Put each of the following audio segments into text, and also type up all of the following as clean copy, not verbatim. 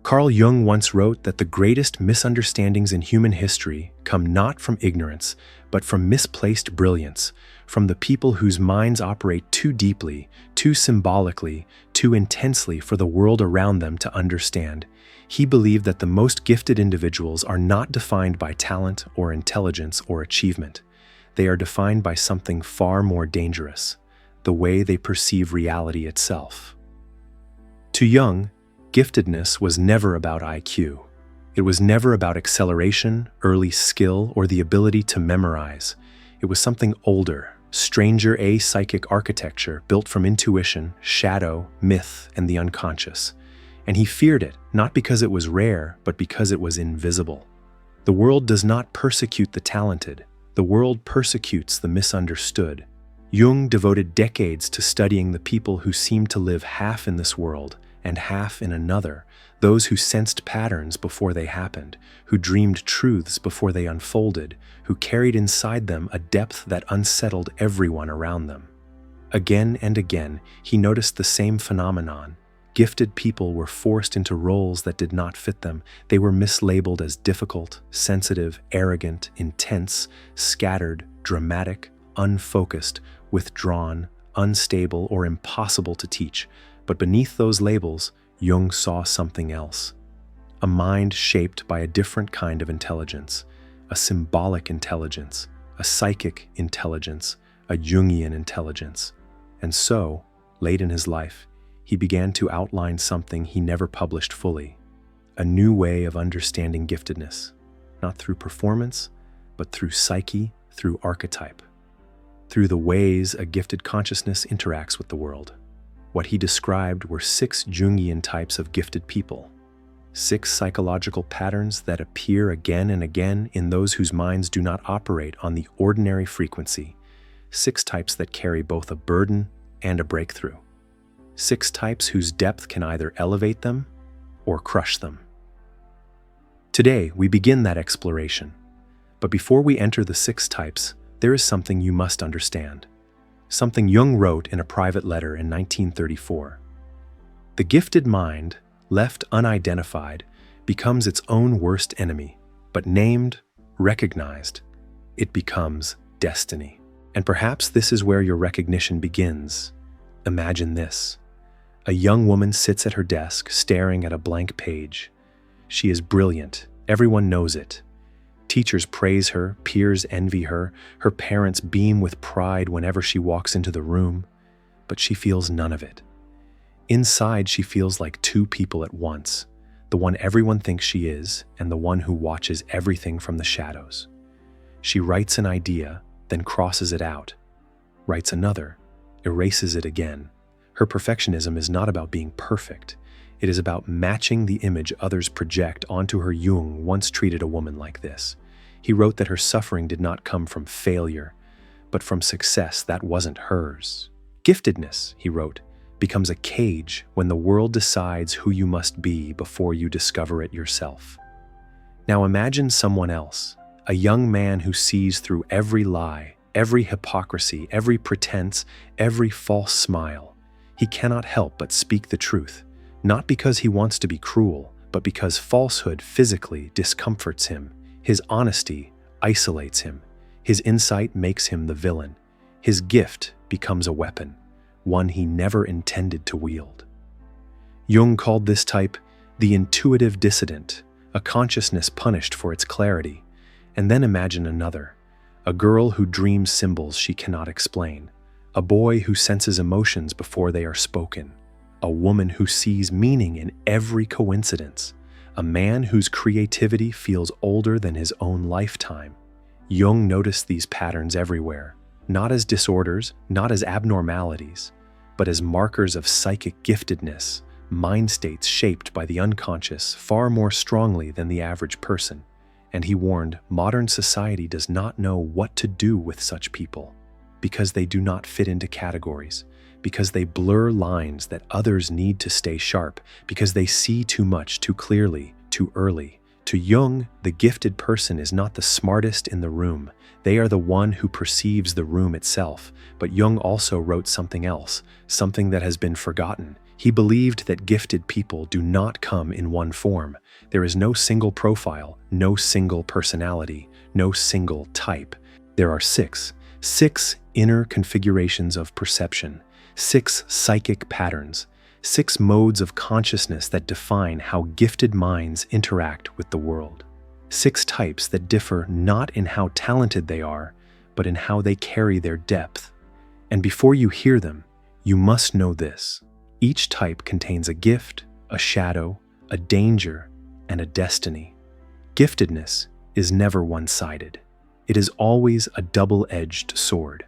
Carl Jung once wrote that the greatest misunderstandings in human history come not from ignorance, but from misplaced brilliance, from the people whose minds operate too deeply, too symbolically, too intensely for the world around them to understand. He believed that the most gifted individuals are not defined by talent or intelligence or achievement. They are defined by something far more dangerous, the way they perceive reality itself. To Jung, giftedness was never about IQ. It was never about acceleration, early skill, or the ability to memorize. It was something older, stranger, a psychic architecture built from intuition, shadow, myth, and the unconscious. And he feared it, not because it was rare, but because it was invisible. The world does not persecute the talented. The world persecutes the misunderstood. Jung devoted decades to studying the people who seemed to live half in this world and half in another, those who sensed patterns before they happened, who dreamed truths before they unfolded, who carried inside them a depth that unsettled everyone around them. Again and again, he noticed the same phenomenon. Gifted people were forced into roles that did not fit them. They were mislabeled as difficult, sensitive, arrogant, intense, scattered, dramatic, unfocused, withdrawn, unstable, or impossible to teach. But beneath those labels, Jung saw something else. A mind shaped by a different kind of intelligence, a symbolic intelligence, a psychic intelligence, a Jungian intelligence. And so, late in his life, he began to outline something he never published fully, a new way of understanding giftedness, not through performance, but through psyche, through archetype, through the ways a gifted consciousness interacts with the world. What he described were 6 Jungian types of gifted people, 6 psychological patterns that appear again and again in those whose minds do not operate on the ordinary frequency, 6 types that carry both a burden and a breakthrough, 6 types whose depth can either elevate them or crush them. Today, we begin that exploration. But before we enter the 6 types, there is something you must understand. Something Jung wrote in a private letter in 1934. The gifted mind, left unidentified, becomes its own worst enemy, but named, recognized, it becomes destiny. And perhaps this is where your recognition begins. Imagine this. A young woman sits at her desk, staring at a blank page. She is brilliant. Everyone knows it. Teachers praise her, peers envy her, her parents beam with pride whenever she walks into the room, but she feels none of it. Inside, she feels like 2 people at once, the one everyone thinks she is and the one who watches everything from the shadows. She writes an idea, then crosses it out, writes another, erases it again. Her perfectionism is not about being perfect. It is about matching the image others project onto her. Jung once treated a woman like this. He wrote that her suffering did not come from failure, but from success that wasn't hers. Giftedness, he wrote, becomes a cage when the world decides who you must be before you discover it yourself. Now imagine someone else, a young man who sees through every lie, every hypocrisy, every pretense, every false smile. He cannot help but speak the truth. Not because he wants to be cruel, but because falsehood physically discomforts him. His honesty isolates him. His insight makes him the villain. His gift becomes a weapon, one he never intended to wield. Jung called this type the intuitive dissident, a consciousness punished for its clarity. And then imagine another, a girl who dreams symbols she cannot explain, a boy who senses emotions before they are spoken, a woman who sees meaning in every coincidence, a man whose creativity feels older than his own lifetime. Jung noticed these patterns everywhere, not as disorders, not as abnormalities, but as markers of psychic giftedness, mind states shaped by the unconscious far more strongly than the average person. And he warned, modern society does not know what to do with such people, because they do not fit into categories, because they blur lines that others need to stay sharp, because they see too much, too clearly, too early. To Jung, the gifted person is not the smartest in the room. They are the one who perceives the room itself. But Jung also wrote something else, something that has been forgotten. He believed that gifted people do not come in one form. There is no single profile, no single personality, no single type. There are six inner configurations of perception, 6 psychic patterns, 6 modes of consciousness that define how gifted minds interact with the world. 6 types that differ not in how talented they are, but in how they carry their depth. And before you hear them, you must know this. Each type contains a gift, a shadow, a danger, and a destiny. Giftedness is never one-sided. It is always a double-edged sword.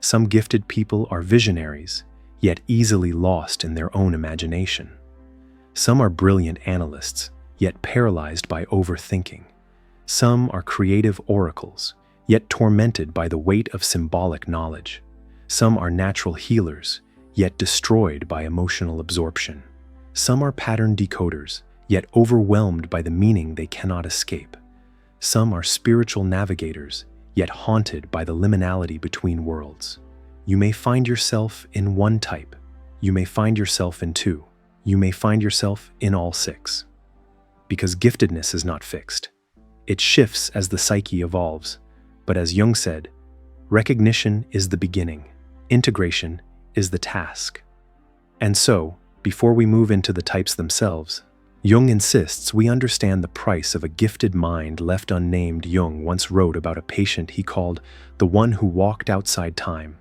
Some gifted people are visionaries, yet easily lost in their own imagination. Some are brilliant analysts, yet paralyzed by overthinking. Some are creative oracles, yet tormented by the weight of symbolic knowledge. Some are natural healers, yet destroyed by emotional absorption. Some are pattern decoders, yet overwhelmed by the meaning they cannot escape. Some are spiritual navigators, yet haunted by the liminality between worlds. You may find yourself in one type. You may find yourself in 2. You may find yourself in all 6. Because giftedness is not fixed. It shifts as the psyche evolves. But as Jung said, recognition is the beginning. Integration is the task. And so, before we move into the types themselves, Jung insists we understand the price of a gifted mind left unnamed. Jung once wrote about a patient he called the one who walked outside time,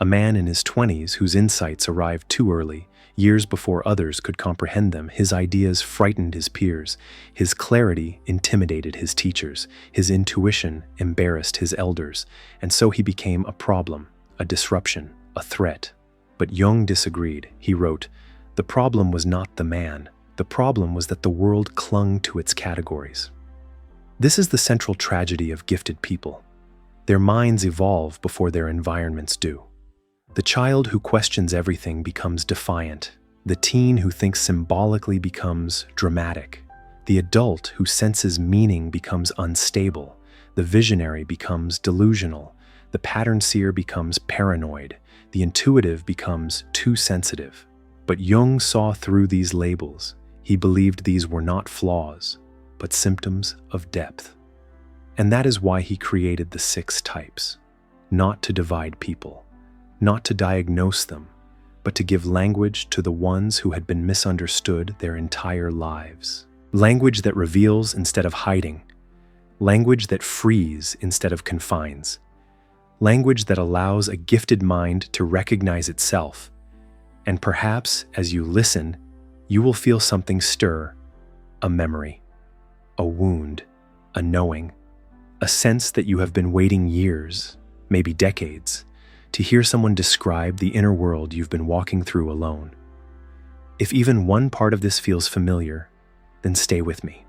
a man in his 20s whose insights arrived too early, years before others could comprehend them. His ideas frightened his peers, his clarity intimidated his teachers, his intuition embarrassed his elders, and so he became a problem, a disruption, a threat. But Jung disagreed. He wrote, "The problem was not the man. The problem was that the world clung to its categories." This is the central tragedy of gifted people. Their minds evolve before their environments do. The child who questions everything becomes defiant. The teen who thinks symbolically becomes dramatic. The adult who senses meaning becomes unstable. The visionary becomes delusional. The pattern seer becomes paranoid. The intuitive becomes too sensitive. But Jung saw through these labels. He believed these were not flaws, but symptoms of depth. And that is why he created the 6 types. Not to divide people, not to diagnose them, but to give language to the ones who had been misunderstood their entire lives. Language that reveals instead of hiding. Language that frees instead of confines. Language that allows a gifted mind to recognize itself. And perhaps, as you listen, you will feel something stir, a memory, a wound, a knowing, a sense that you have been waiting years, maybe decades, to hear someone describe the inner world you've been walking through alone. If even one part of this feels familiar, then stay with me.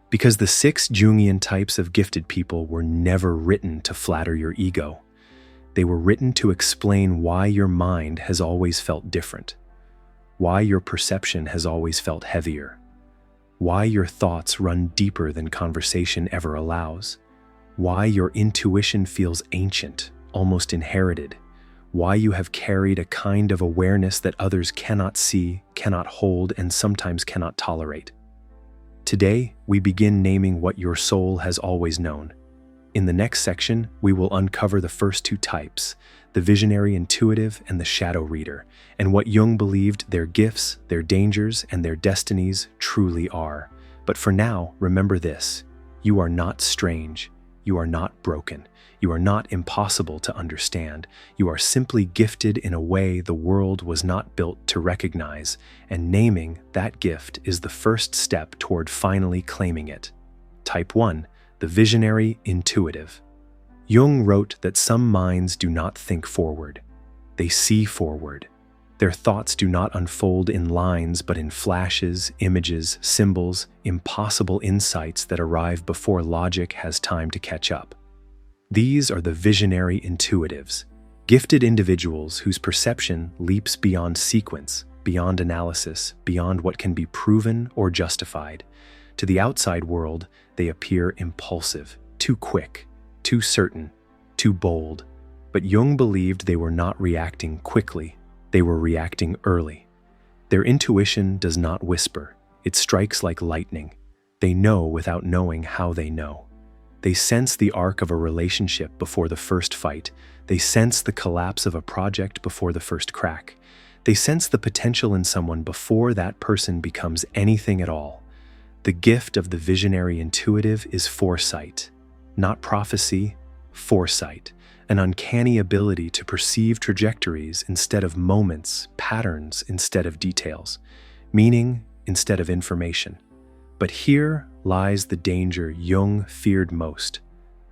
Because the 6 Jungian types of gifted people were never written to flatter your ego. They were written to explain why your mind has always felt different, why your perception has always felt heavier, why your thoughts run deeper than conversation ever allows, why your intuition feels ancient, almost inherited, why you have carried a kind of awareness that others cannot see, cannot hold, and sometimes cannot tolerate. Today, we begin naming what your soul has always known. In the next section, we will uncover the first 2 types, the visionary intuitive and the shadow reader, and what Jung believed their gifts, their dangers, and their destinies truly are. But for now, remember this: you are not strange, you are not broken, you are not impossible to understand. You are simply gifted in a way the world was not built to recognize, and naming that gift is the first step toward finally claiming it. Type 1. The visionary intuitive. Jung wrote that some minds do not think forward. They see forward. Their thoughts do not unfold in lines but in flashes, images, symbols, impossible insights that arrive before logic has time to catch up. These are the visionary intuitives, gifted individuals whose perception leaps beyond sequence, beyond analysis, beyond what can be proven or justified. To the outside world, they appear impulsive, too quick, too certain, too bold. But Jung believed they were not reacting quickly, they were reacting early. Their intuition does not whisper, it strikes like lightning. They know without knowing how they know. They sense the arc of a relationship before the first fight. They sense the collapse of a project before the first crack. They sense the potential in someone before that person becomes anything at all. The gift of the visionary intuitive is foresight. Not prophecy, foresight. An uncanny ability to perceive trajectories instead of moments, patterns instead of details, meaning instead of information. But here lies the danger Jung feared most.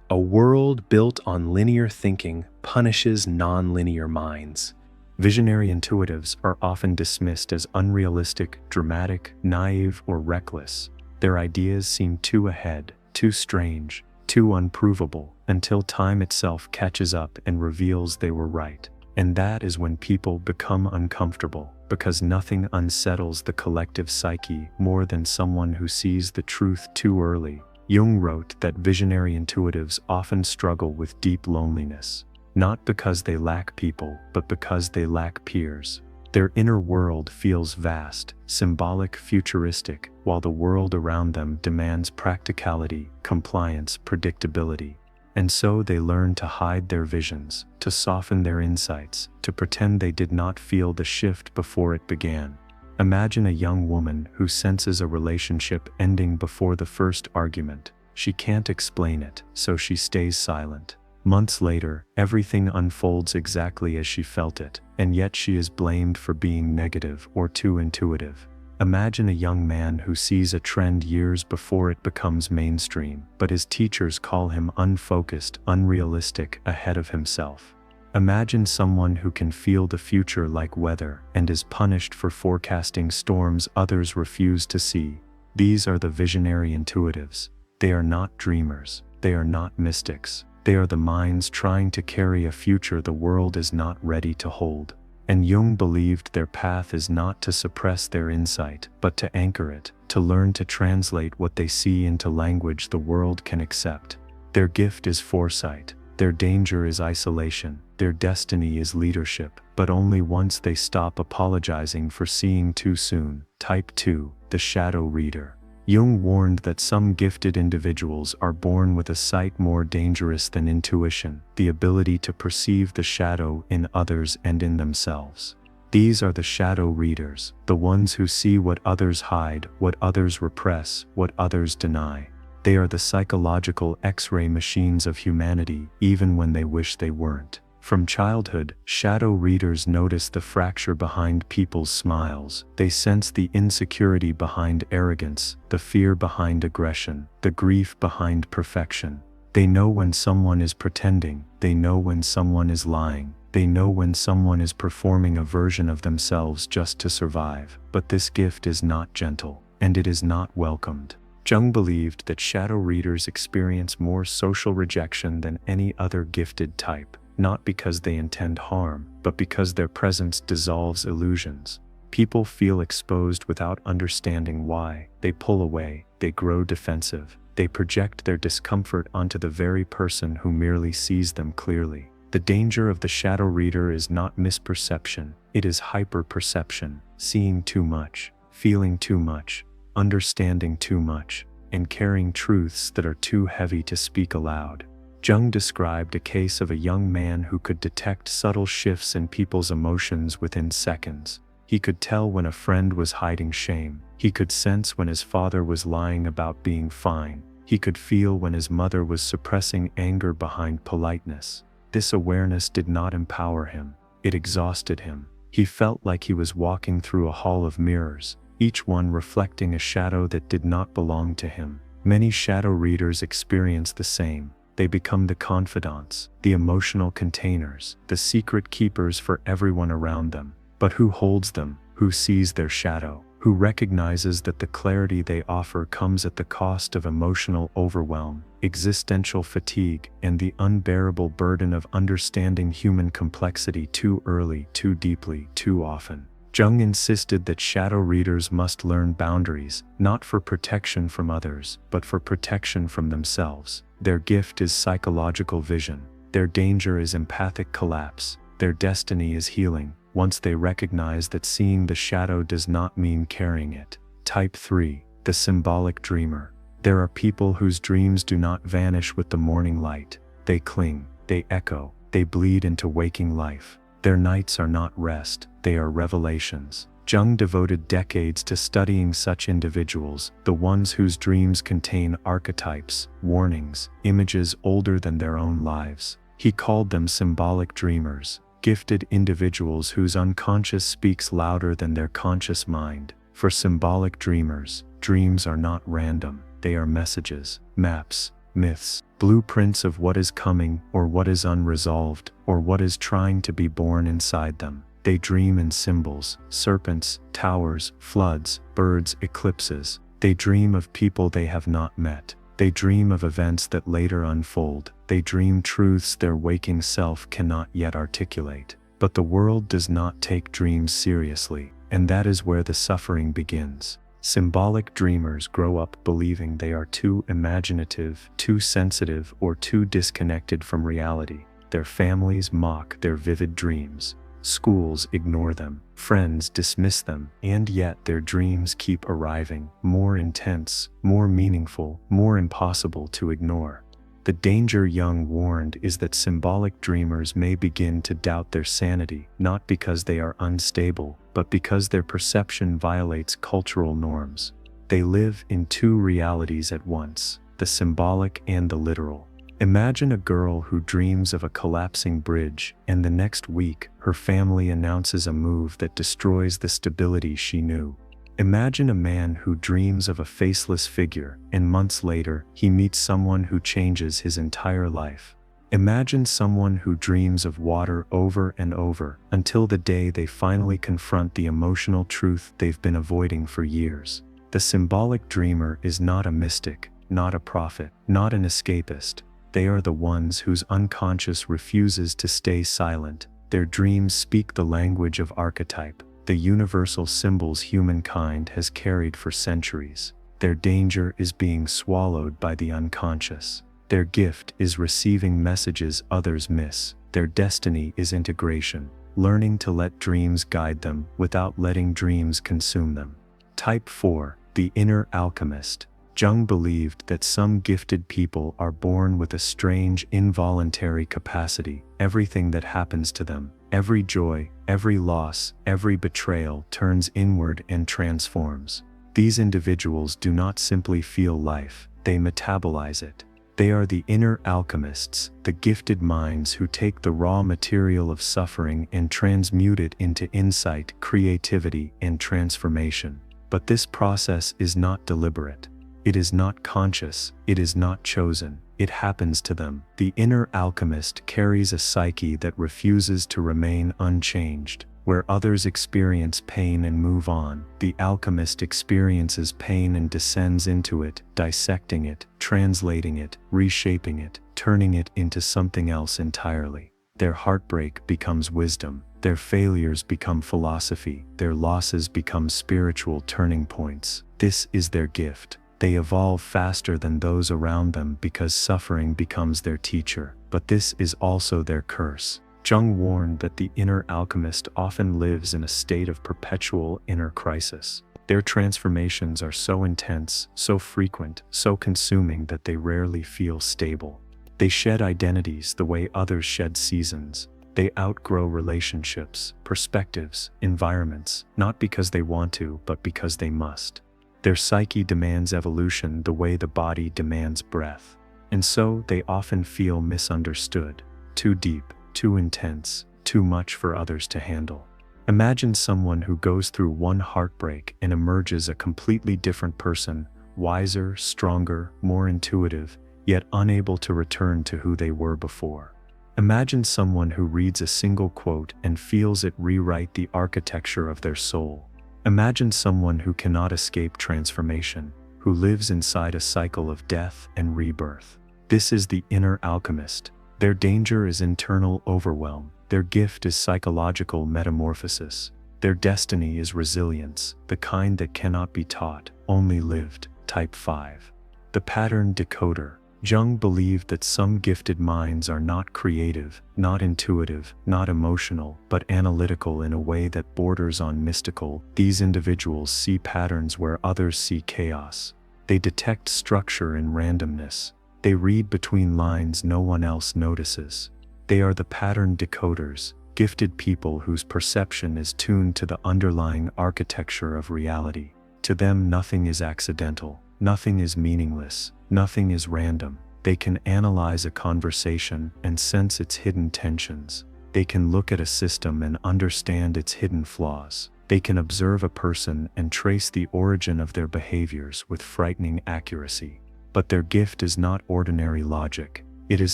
A world built on linear thinking punishes non-linear minds. Visionary intuitives are often dismissed as unrealistic, dramatic, naive, or reckless. Their ideas seem too ahead, too strange, too unprovable, until time itself catches up and reveals they were right. And that is when people become uncomfortable, because nothing unsettles the collective psyche more than someone who sees the truth too early. Jung wrote that visionary intuitives often struggle with deep loneliness, not because they lack people, but because they lack peers. Their inner world feels vast, symbolic, futuristic, while the world around them demands practicality, compliance, predictability. And so they learn to hide their visions, to soften their insights, to pretend they did not feel the shift before it began. Imagine a young woman who senses a relationship ending before the first argument. She can't explain it, so she stays silent. Months later, everything unfolds exactly as she felt it, and yet she is blamed for being negative or too intuitive. Imagine a young man who sees a trend years before it becomes mainstream, but his teachers call him unfocused, unrealistic, ahead of himself. Imagine someone who can feel the future like weather and is punished for forecasting storms others refuse to see. These are the visionary intuitives. They are not dreamers. They are not mystics. They are the minds trying to carry a future the world is not ready to hold. And Jung believed their path is not to suppress their insight, but to anchor it, to learn to translate what they see into language the world can accept. Their gift is foresight. Their danger is isolation. Their destiny is leadership, but only once they stop apologizing for seeing too soon. Type 2, the shadow reader. Jung warned that some gifted individuals are born with a sight more dangerous than intuition, the ability to perceive the shadow in others and in themselves. These are the shadow readers, the ones who see what others hide, what others repress, what others deny. They are the psychological X-ray machines of humanity, even when they wish they weren't. From childhood, shadow readers notice the fracture behind people's smiles. They sense the insecurity behind arrogance, the fear behind aggression, the grief behind perfection. They know when someone is pretending. They know when someone is lying. They know when someone is performing a version of themselves just to survive. But this gift is not gentle, and it is not welcomed. Jung believed that shadow readers experience more social rejection than any other gifted type. Not because they intend harm, but because their presence dissolves illusions. People feel exposed without understanding why. They pull away, they grow defensive, they project their discomfort onto the very person who merely sees them clearly. The danger of the shadow reader is not misperception, it is hyperperception, seeing too much, feeling too much, understanding too much, and carrying truths that are too heavy to speak aloud. Jung described a case of a young man who could detect subtle shifts in people's emotions within seconds. He could tell when a friend was hiding shame. He could sense when his father was lying about being fine. He could feel when his mother was suppressing anger behind politeness. This awareness did not empower him. It exhausted him. He felt like he was walking through a hall of mirrors, each one reflecting a shadow that did not belong to him. Many shadow readers experience the same. They become the confidants, the emotional containers, the secret keepers for everyone around them. But who holds them? Who sees their shadow? Who recognizes that the clarity they offer comes at the cost of emotional overwhelm, existential fatigue, and the unbearable burden of understanding human complexity too early, too deeply, too often? Jung insisted that shadow readers must learn boundaries, not for protection from others, but for protection from themselves. Their gift is psychological vision. Their danger is empathic collapse. Their destiny is healing. once they recognize that seeing the shadow does not mean carrying it. Type 3. The symbolic dreamer. There are people whose dreams do not vanish with the morning light. They cling, they echo, they bleed into waking life. Their nights are not rest, they are revelations. Jung devoted decades to studying such individuals, the ones whose dreams contain archetypes, warnings, images older than their own lives. He called them symbolic dreamers, gifted individuals whose unconscious speaks louder than their conscious mind. For symbolic dreamers, dreams are not random, they are messages, maps, myths, blueprints of what is coming, or what is unresolved, or what is trying to be born inside them. They dream in symbols, serpents, towers, floods, birds, eclipses. They dream of people they have not met. They dream of events that later unfold. They dream truths their waking self cannot yet articulate. But the world does not take dreams seriously, and that is where the suffering begins. Symbolic dreamers grow up believing they are too imaginative, too sensitive, or too disconnected from reality. Their families mock their vivid dreams. Schools ignore them, friends dismiss them, and yet their dreams keep arriving, more intense, more meaningful, more impossible to ignore. The danger Jung warned is that symbolic dreamers may begin to doubt their sanity, not because they are unstable, but because their perception violates cultural norms. They live in two realities at once, the symbolic and the literal. Imagine a girl who dreams of a collapsing bridge, and the next week, her family announces a move that destroys the stability she knew. Imagine a man who dreams of a faceless figure, and months later, he meets someone who changes his entire life. Imagine someone who dreams of water over and over, until the day they finally confront the emotional truth they've been avoiding for years. The symbolic dreamer is not a mystic, not a prophet, not an escapist. They are the ones whose unconscious refuses to stay silent. Their dreams speak the language of archetype, the universal symbols humankind has carried for centuries. Their danger is being swallowed by the unconscious. Their gift is receiving messages others miss. Their destiny is integration, learning to let dreams guide them without letting dreams consume them. Type 4. The inner alchemist. Jung believed that some gifted people are born with a strange involuntary capacity. Everything that happens to them, every joy, every loss, every betrayal turns inward and transforms. These individuals do not simply feel life, they metabolize it. They are the inner alchemists, the gifted minds who take the raw material of suffering and transmute it into insight, creativity, and transformation. But this process is not deliberate. It is not conscious, it is not chosen, it happens to them. The inner alchemist carries a psyche that refuses to remain unchanged. Where others experience pain and move on, the alchemist experiences pain and descends into it, dissecting it, translating it, reshaping it, turning it into something else entirely. Their heartbreak becomes wisdom, their failures become philosophy, their losses become spiritual turning points. This is their gift. They evolve faster than those around them because suffering becomes their teacher, but this is also their curse. Jung warned that the inner alchemist often lives in a state of perpetual inner crisis. Their transformations are so intense, so frequent, so consuming that they rarely feel stable. They shed identities the way others shed seasons. They outgrow relationships, perspectives, environments, not because they want to, but because they must. Their psyche demands evolution the way the body demands breath. And so they often feel misunderstood, too deep, too intense, too much for others to handle. Imagine someone who goes through one heartbreak and emerges a completely different person, wiser, stronger, more intuitive, yet unable to return to who they were before. Imagine someone who reads a single quote and feels it rewrite the architecture of their soul. Imagine someone who cannot escape transformation, who lives inside a cycle of death and rebirth. This is the inner alchemist. Their danger is internal overwhelm. Their gift is psychological metamorphosis. Their destiny is resilience, the kind that cannot be taught, only lived. Type 5. The pattern decoder. Jung believed that some gifted minds are not creative, not intuitive, not emotional, but analytical in a way that borders on mystical. These individuals see patterns where others see chaos. They detect structure in randomness. They read between lines no one else notices. They are the pattern decoders, gifted people whose perception is tuned to the underlying architecture of reality. To them, nothing is accidental, nothing is meaningless, nothing is random. They can analyze a conversation and sense its hidden tensions. They can look at a system and understand its hidden flaws. They can observe a person and trace the origin of their behaviors with frightening accuracy. But their gift is not ordinary logic. It is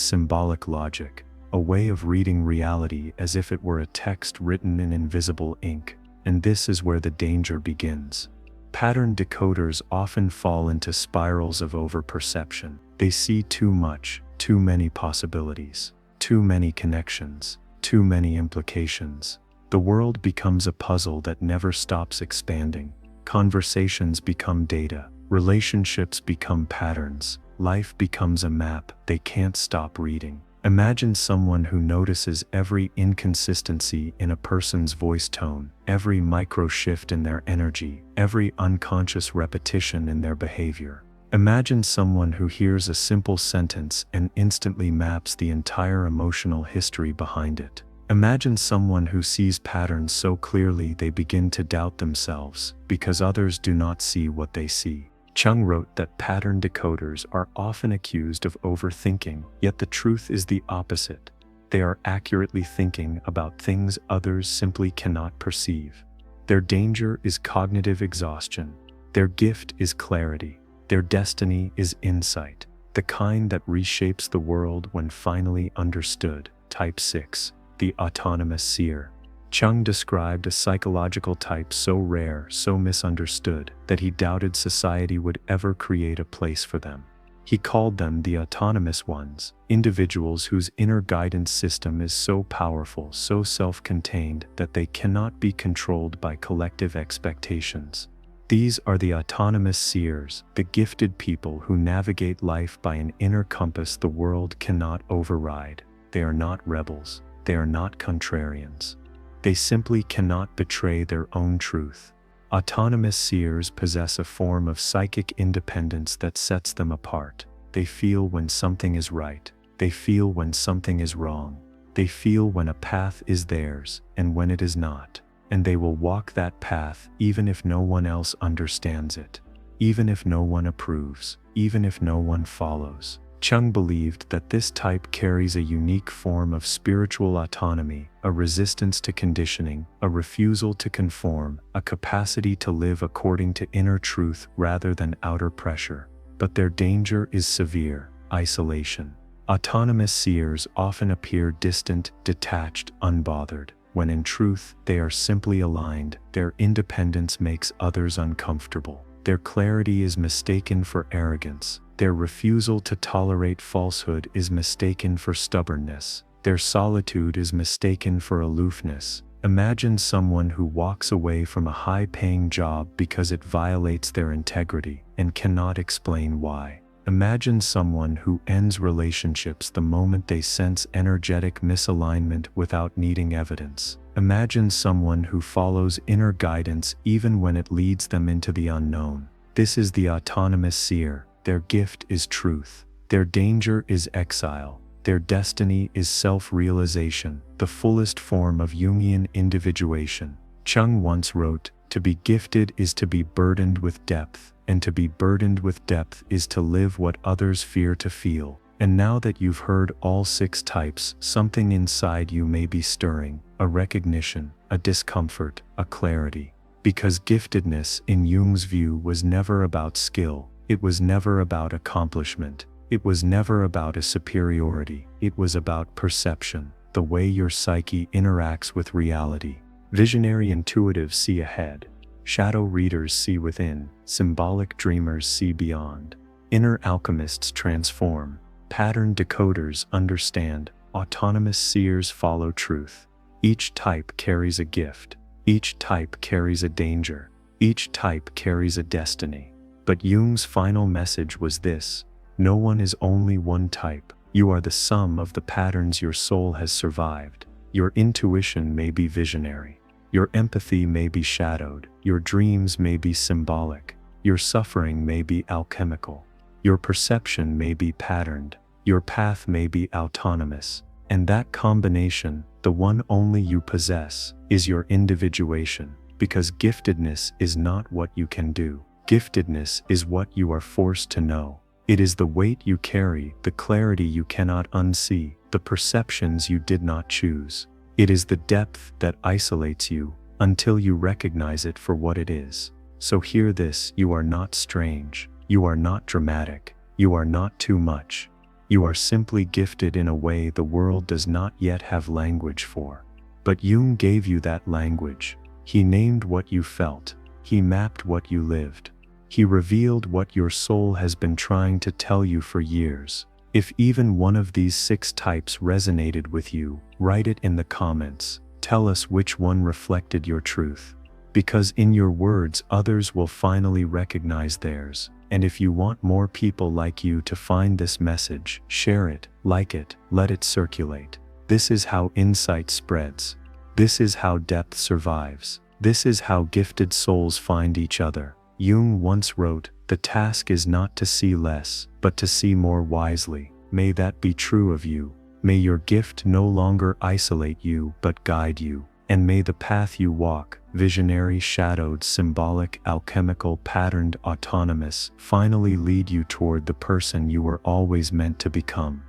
symbolic logic, a way of reading reality as if it were a text written in invisible ink. And this is where the danger begins. Pattern decoders often fall into spirals of overperception. They see too much, too many possibilities, too many connections, too many implications. The world becomes a puzzle that never stops expanding. Conversations become data, relationships become patterns, life becomes a map they can't stop reading. Imagine someone who notices every inconsistency in a person's voice tone, every micro shift in their energy, every unconscious repetition in their behavior. Imagine someone who hears a simple sentence and instantly maps the entire emotional history behind it. Imagine someone who sees patterns so clearly they begin to doubt themselves because others do not see what they see. Jung wrote that pattern decoders are often accused of overthinking, yet the truth is the opposite. They are accurately thinking about things others simply cannot perceive. Their danger is cognitive exhaustion. Their gift is clarity. Their destiny is insight, the kind that reshapes the world when finally understood. Type 6, the autonomous seer. Jung described a psychological type so rare, so misunderstood, that he doubted society would ever create a place for them. He called them the autonomous ones, individuals whose inner guidance system is so powerful, so self-contained, that they cannot be controlled by collective expectations. These are the autonomous seers, the gifted people who navigate life by an inner compass the world cannot override. They are not rebels. They are not contrarians. They simply cannot betray their own truth. Autonomous seers possess a form of psychic independence that sets them apart. They feel when something is right. They feel when something is wrong. They feel when a path is theirs and when it is not. And they will walk that path even if no one else understands it, even if no one approves, even if no one follows. Jung believed that this type carries a unique form of spiritual autonomy, a resistance to conditioning, a refusal to conform, a capacity to live according to inner truth rather than outer pressure. But their danger is severe: isolation. Autonomous seers often appear distant, detached, unbothered, when in truth they are simply aligned. Their independence makes others uncomfortable. Their clarity is mistaken for arrogance. Their refusal to tolerate falsehood is mistaken for stubbornness. Their solitude is mistaken for aloofness. Imagine someone who walks away from a high-paying job because it violates their integrity and cannot explain why. Imagine someone who ends relationships the moment they sense energetic misalignment without needing evidence. Imagine someone who follows inner guidance even when it leads them into the unknown. This is the autonomous seer. Their gift is truth. Their danger is exile. Their destiny is self-realization, the fullest form of Jungian individuation. Jung once wrote, "To be gifted is to be burdened with depth, and to be burdened with depth is to live what others fear to feel." And now that you've heard all 6 types, something inside you may be stirring, a recognition, a discomfort, a clarity. Because giftedness, in Jung's view, was never about skill. It was never about accomplishment. It was never about a superiority. It was about perception, the way your psyche interacts with reality. Visionary intuitives see ahead. Shadow readers see within. Symbolic dreamers see beyond. Inner alchemists transform. Pattern decoders understand. Autonomous seers follow truth. Each type carries a gift. Each type carries a danger. Each type carries a destiny. But Jung's final message was this: No one is only one type. You are the sum of the patterns your soul has survived. Your intuition may be visionary. Your empathy may be shadowed. Your dreams may be symbolic. Your suffering may be alchemical. Your perception may be patterned. Your path may be autonomous. And that combination, the one only you possess, is your individuation. Because giftedness is not what you can do. Giftedness is what you are forced to know. It is the weight you carry, the clarity you cannot unsee, the perceptions you did not choose. It is the depth that isolates you until you recognize it for what it is. So hear this: you are not strange. You are not dramatic. You are not too much. You are simply gifted in a way the world does not yet have language for. But Jung gave you that language. He named what you felt. He mapped what you lived. He revealed what your soul has been trying to tell you for years. If even one of these 6 types resonated with you, write it in the comments. Tell us which one reflected your truth. Because in your words, others will finally recognize theirs. And if you want more people like you to find this message, share it, like it, let it circulate. This is how insight spreads. This is how depth survives. This is how gifted souls find each other. Jung once wrote, "The task is not to see less, but to see more wisely." May that be true of you. May your gift no longer isolate you, but guide you. And may the path you walk, visionary, shadowed, symbolic, alchemical, patterned, autonomous, finally lead you toward the person you were always meant to become.